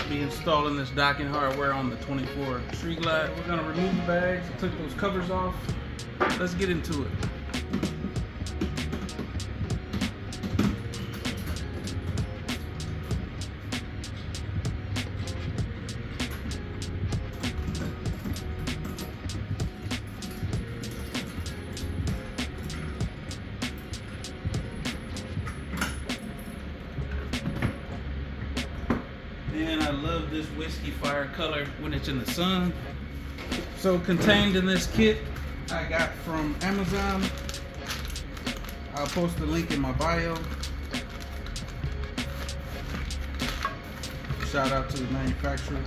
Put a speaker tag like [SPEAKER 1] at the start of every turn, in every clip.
[SPEAKER 1] be installing this docking hardware on the 24 Street Glide. We're gonna remove the bags. I took those covers off. Let's get into it. And I love this whiskey fire color when it's in the sun. So contained in this kit I got from Amazon. I'll post the link in my bio. Shout out to the manufacturer.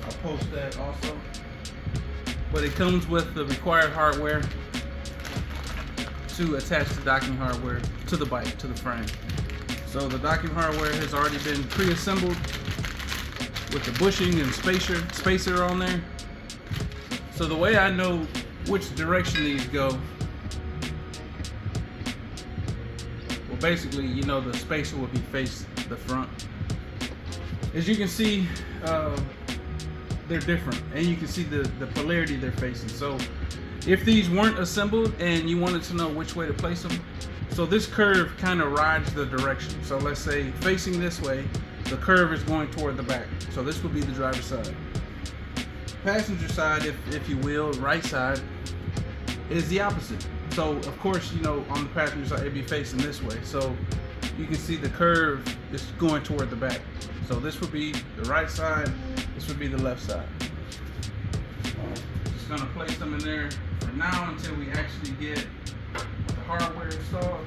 [SPEAKER 1] I'll post that also. But it comes with the required hardware to attach the docking hardware to the bike, to the frame. So the docking hardware has already been pre-assembled with the bushing and spacer on there. So the way I know which direction these go, well, basically, you know, the spacer will be facing the front. As you can see, they're different, and you can see the polarity they're facing. So if these weren't assembled and you wanted to know which way to place them, so this curve kind of rides the direction. So let's say facing this way, the curve is going toward the back. So this would be the driver's side. Passenger side, if you will, right side, is the opposite. So of course, you know, on the passenger side, it'd be facing this way. So you can see the curve is going toward the back. So this would be the right side, this would be the left side. Just gonna place them in there for now until we actually get the hardware installed.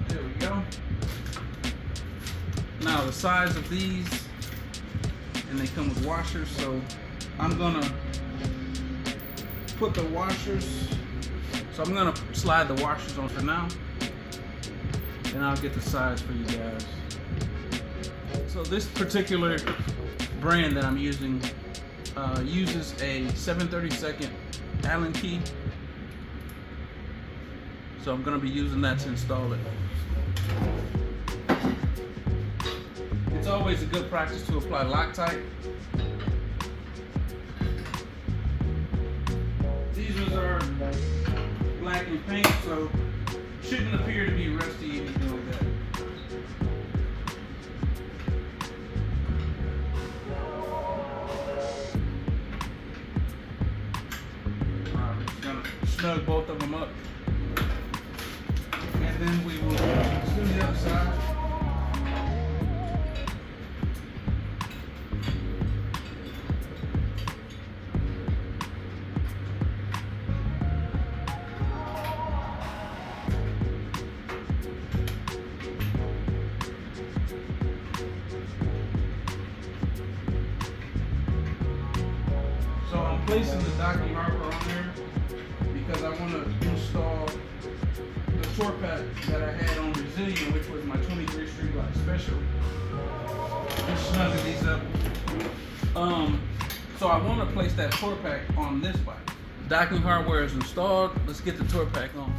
[SPEAKER 1] There we go. Now the size of these, and they come with washers, so I'm gonna put the washers, so I'm gonna slide the washers on for now, and I'll get the size for you guys. So this particular brand that I'm using uses a 7/32 Allen key, so I'm going to be using that to install it. It's always a good practice to apply Loctite. These ones are black in paint, so shouldn't appear to be rusty if you do that. Snug both of them up, and then we will do the other side. So I'm placing the docking hardware on there because I want to install the tour pack that I had on Resilient, which was my 23 Street Glide Special. Just snugging these up. So I want to place that tour pack on this bike. Docking hardware is installed. Let's get the tour pack on.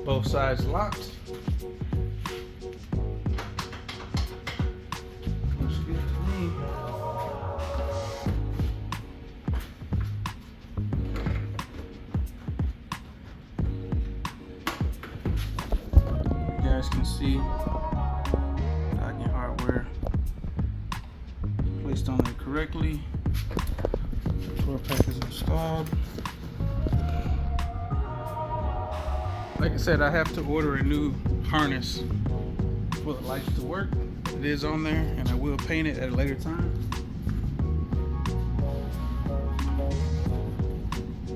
[SPEAKER 1] Both sides locked. Looks good to me. You guys can see docking hardware placed on there correctly. The tour pack is installed. Like I said, I have to order a new harness for the lights to work. It is on there, and I will paint it at a later time.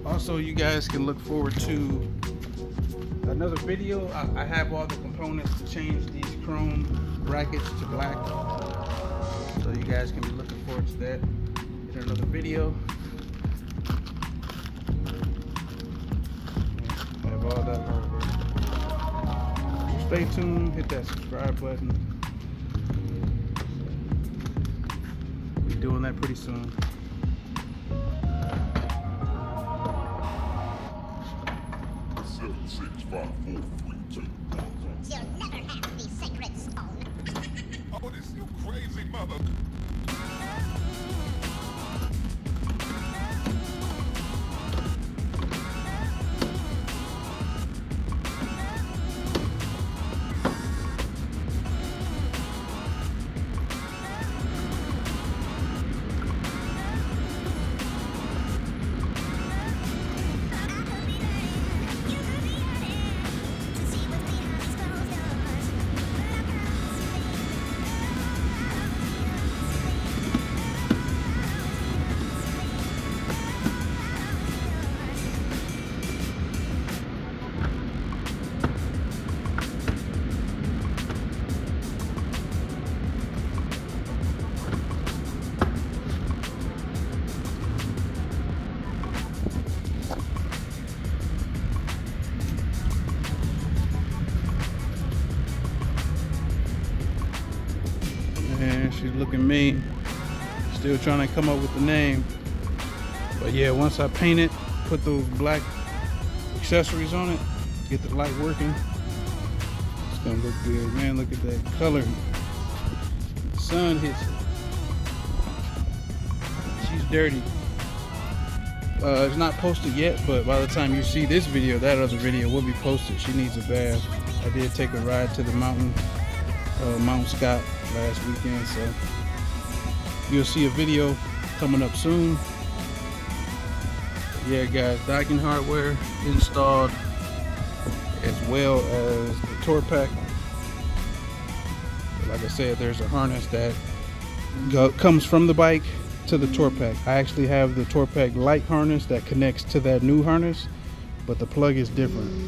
[SPEAKER 1] Also, you guys can look forward to another video. I have all the components to change these chrome brackets to black, so you guys can be looking forward towards that in another video. Have all that hardware. Stay tuned, hit that subscribe button. Be doing that pretty soon.
[SPEAKER 2] You'll never have the sacred stone. Oh, this you crazy mother.
[SPEAKER 1] And she's looking mean. Still trying to come up with the name. But yeah, once I paint it, put those black accessories on it, get the light working, it's gonna look good. Man, look at that color. The sun hits it. She's dirty. It's not posted yet, but by the time you see this video, that other video will be posted. She needs a bath. I did take a ride to the mountain, Mount Scott, last weekend, so you'll see a video coming up soon. Yeah guys, docking hardware installed, as well as the tour pack. Like I said, there's a harness that comes from the bike to the tour pack. I actually have the tour pack light harness that connects to that new harness, but the plug is different.